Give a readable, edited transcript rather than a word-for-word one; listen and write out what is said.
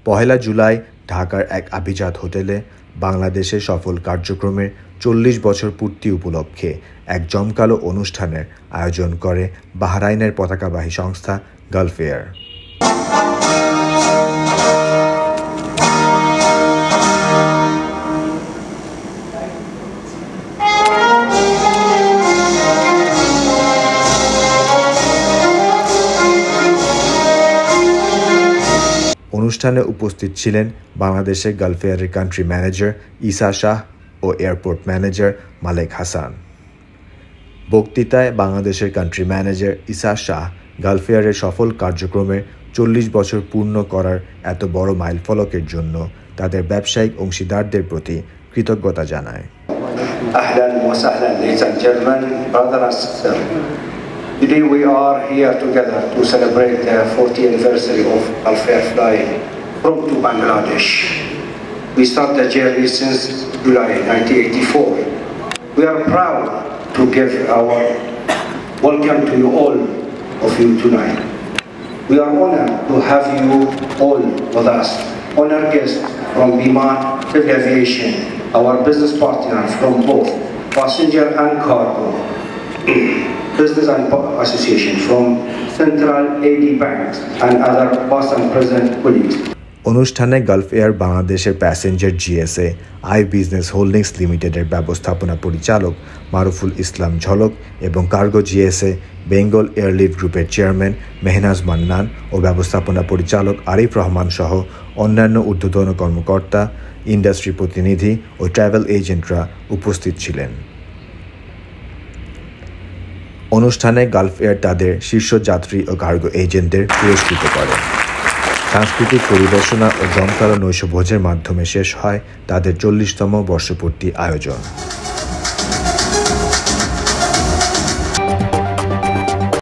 পহেলা জুলাই ঢাকার এক আভিজাত হোটেলে বাংলাদেশের সফল কার্যক্রমের ৪০ বছর পূর্তি উপলক্ষে এক জমকালো অনুষ্ঠানের আয়োজন করে বাহরাইনের পতাকাবাহী সংস্থা গালফ এয়ার। অনুষ্ঠানে উপস্থিত ছিলেন বাংলাদেশের গালফ এয়ারের কান্ট্রি ম্যানেজার ঈসা শাহ ও এয়ারপোর্ট ম্যানেজার মালেক হাসান। বক্তৃতায় বাংলাদেশের কান্ট্রি ম্যানেজার ঈসা শাহ গালফ এয়ারের সফল কার্যক্রমের ৪০ বছর পূর্ণ করার এত বড় মাইলফলকের জন্য তাদের ব্যবসায়িক অংশীদারদের প্রতি কৃতজ্ঞতা জানায়। Ahlan wa sahlan, ladies and gentlemen, brothers and sisters. Today we are here together to celebrate the 40th anniversary of Gulf Air flying from to Bangladesh. We started the journey since July 1984. We are proud to give our welcome to you all of you tonight. We are honored to have you all with us, honored guests from Biman Civil Aviation, our business partner from both passenger and cargo. Business and Association from Central AD Banks and other past and present colleagues. অনুষ্ঠানে Gulf air বাংলাদেশের passenger GSA I business holdings লিমিটেডের ব্যবস্থাপনা পরিচালক মারুফুল ইসলাম ঝলক এবং cargo GSA Bengal airlift গ্রুপের chairman Mehnaz Mannan ও ব্যবস্থাপনা পরিচালক আরিফ রহমান সহ অন্যান্য ঊর্ধ্বতন কর্মকর্তা, ইন্ডাস্ট্রি প্রতিনিধি ও ট্রাভেল এজেন্টরা উপস্থিত ছিলেন। অনুষ্ঠানে গালফ এয়ার তাদের শীর্ষ যাত্রী ও কার্গো এজেন্টদের পুরস্কৃত করে। সাংস্কৃতিক পরিবেশনা ও জমকালো নৈশভোজের মাধ্যমে শেষ হয় তাদের ৪০তম বর্ষপূর্তি আয়োজন।